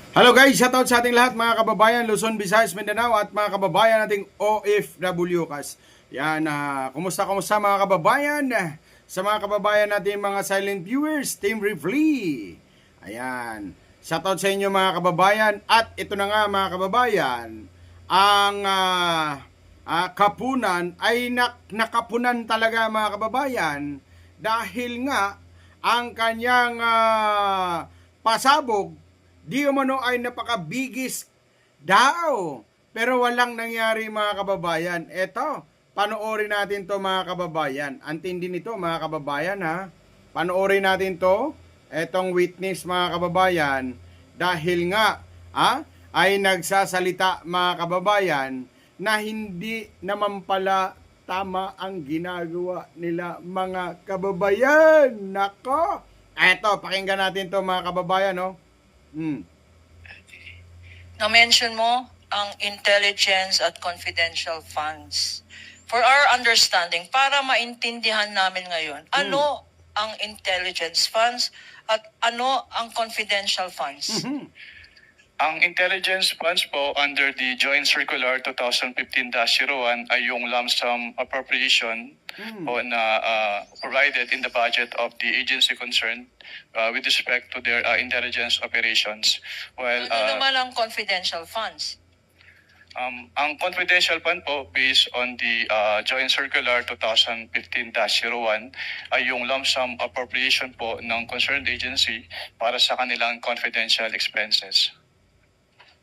Hello guys, shoutout sa ating lahat mga kababayan Luzon, Visayas, Mindanao at mga kababayan nating OFW kas. Yan, kumusta mga kababayan? Sa mga kababayan natin mga silent viewers, Team Rivli. Ayan, shoutout sa inyo mga kababayan. At ito na nga mga kababayan, ang kapunan ay nakapunan talaga mga kababayan dahil nga ang kanyang pasabog di umano ay napakabigis daw. Pero walang nangyari mga kababayan. Eto, panoorin natin to mga kababayan. Antindi nito mga kababayan ha. Panoorin natin to. Etong witness mga kababayan. Dahil nga ay nagsasalita mga kababayan na hindi naman pala tama ang ginagawa nila mga kababayan. Nako! Eto, pakinggan natin to mga kababayan no. Na-mention mo ang intelligence at confidential funds. For our understanding, para maintindihan namin ngayon, ano ang intelligence funds at ano ang confidential funds? Ang intelligence funds po under the Joint Circular 2015-01 ay yung lump sum appropriation po na provided in the budget of the agency concerned with respect to their intelligence operations. Well, Ano naman ang confidential funds? ang confidential fund po based on the Joint Circular 2015-01 ay yung lump sum appropriation po ng concerned agency para sa kanilang confidential expenses.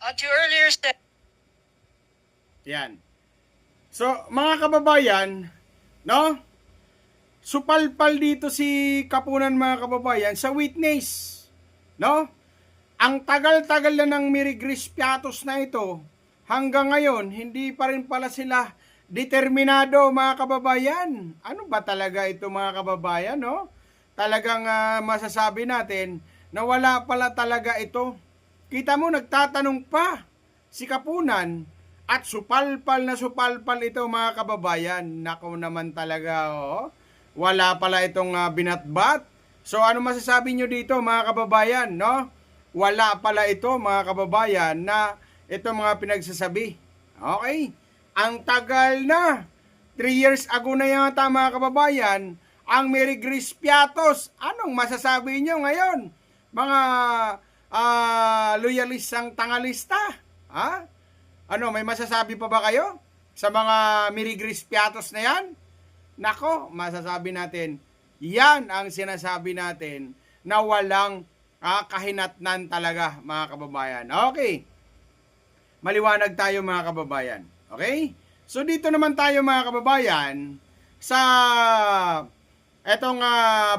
At you earlier said... Yan. So, mga kababayan, no? Supalpal dito si Kapunan mga kababayan sa witness, no? Ang tagal-tagal na ng Mirigris Piatos na ito, hanggang ngayon, hindi pa rin pala sila determinado mga kababayan. Ano ba talaga ito mga kababayan, no? Talagang masasabi natin na wala pala talaga ito. Kita mo, nagtatanong pa si Kapunan at supalpal ito mga kababayan. Nako naman talaga, oh. Wala pala itong binatbat. So ano masasabi nyo dito mga kababayan, no? Wala pala ito mga kababayan na ito mga pinagsasabi. Okay? Ang tagal na. 3 years ago na yata mga kababayan, ang Mary Grace Piatos. Anong masasabi nyo ngayon? Mga loyalistang tangalista. Ha? Ano, may masasabi pa ba kayo sa mga Mirigris Piatos na yan? Nako, masasabi natin, yan ang sinasabi natin na walang kahinatnan talaga mga kababayan. Okay. Maliwanag tayo mga kababayan. Okay? So dito naman tayo mga kababayan sa etong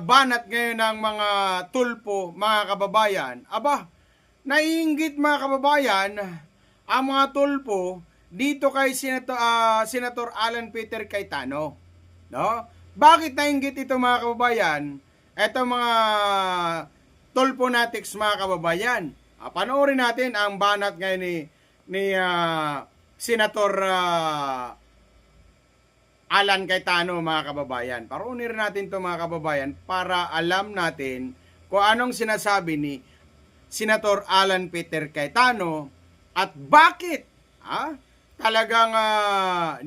banat ngayon ng mga tulpo, mga kababayan. Aba, naiinggit mga kababayan ang mga tulpo dito kay Senator Alan Peter Cayetano. No? Bakit naiinggit ito mga kababayan? Ito mga tulponatics mga kababayan. Panoorin natin ang banat ngayon ni Senator Alan Cayetano mga kababayan. Parunin natin to mga kababayan para alam natin kung anong sinasabi ni Senator Alan Peter Cayetano at bakit talagang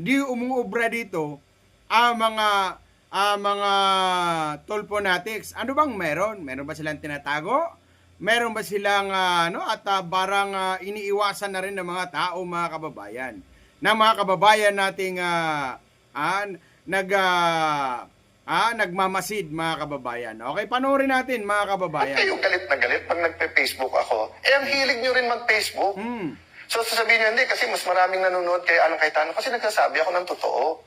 di umuubra dito ang mga tulponatics. Ano bang meron? Meron ba silang tinatago? Meron ba silang barang iniiwasan na rin ng mga tao mga kababayan? Na mga kababayan nating nagmamasid mga kababayan. Okay, panoorin natin mga kababayan. At kayong galit na galit pag nagpe-Facebook ako. Ang hilig nyo rin mag-Facebook. So sasabihin nyo, hindi, kasi mas maraming nanonood kay Alan Cayetano kasi nagsasabi ako ng totoo.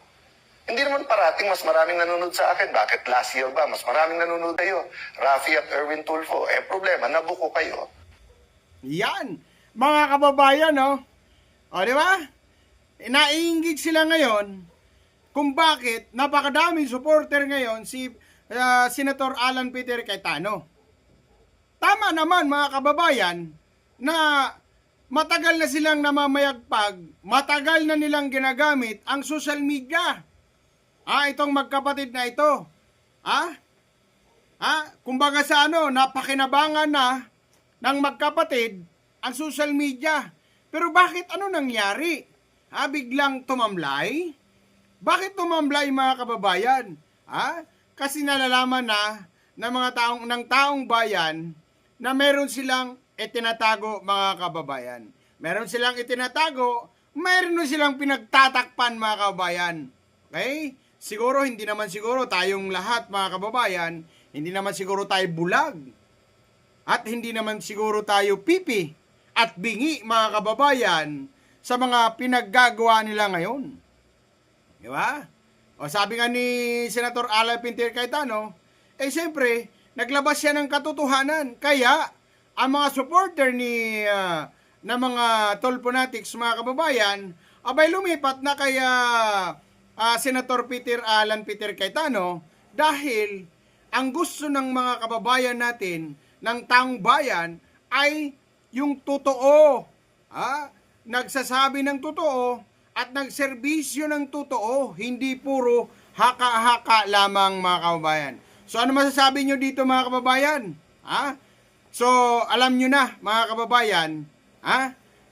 Hindi naman parating mas maraming nanonood sa akin. Bakit last year ba? Mas maraming nanonood kayo. Rafi at Erwin Tulfo. Problema, nabuko kayo. Yan. Mga kababayan, no? O, di ba? Naiinggit sila ngayon kung bakit napakadaming supporter ngayon si Senator Alan Peter Cayetano. Tama naman mga kababayan na matagal na silang namamayagpag, matagal na nilang ginagamit ang social media. Itong magkapatid na ito. Kumbaga sa napakinabangan na ng magkapatid ang social media. Pero bakit ano nangyari? Biglang tumamlay? Bakit tumamlay mga kababayan? Kasi nalalaman na ng taong bayan na meron silang itinatago mga kababayan. Meron silang itinatago, meron silang pinagtatakpan mga kababayan. Okay? Siguro, hindi naman siguro tayong lahat mga kababayan, hindi naman siguro tayo bulag. At hindi naman siguro tayo pipi at bingi mga kababayan sa mga pinaggagawa nila ngayon. Di ba? O sabi nga ni Senator Alan Pinter Cayetano, siyempre, naglabas siya ng katotohanan. Kaya, ang mga supporter na mga Tolponatics, mga kababayan, abay lumipat na kaya Senator Alan Peter Cayetano dahil ang gusto ng mga kababayan natin, ng taong bayan, ay yung totoo. Nagsasabi ng totoo at nagserbisyo ng totoo, hindi puro haka-haka lamang mga kababayan. So ano masasabi nyo dito mga kababayan? So alam nyo na mga kababayan,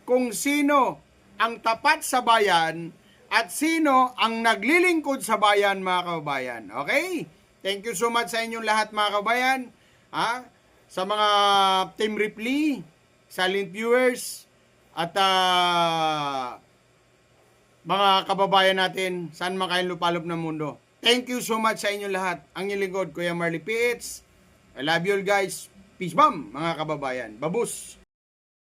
kung sino ang tapat sa bayan at sino ang naglilingkod sa bayan mga kababayan. Okay? Thank you so much sa inyong lahat mga kababayan. Sa mga Team Ripley, silent viewers, at mga kababayan natin saan man kayo lupalop ng mundo. Thank you so much sa inyong lahat. Ang inyong lingkod, Kuya Marley Pitts. I love you all guys. Peace bomb mga kababayan. Babus!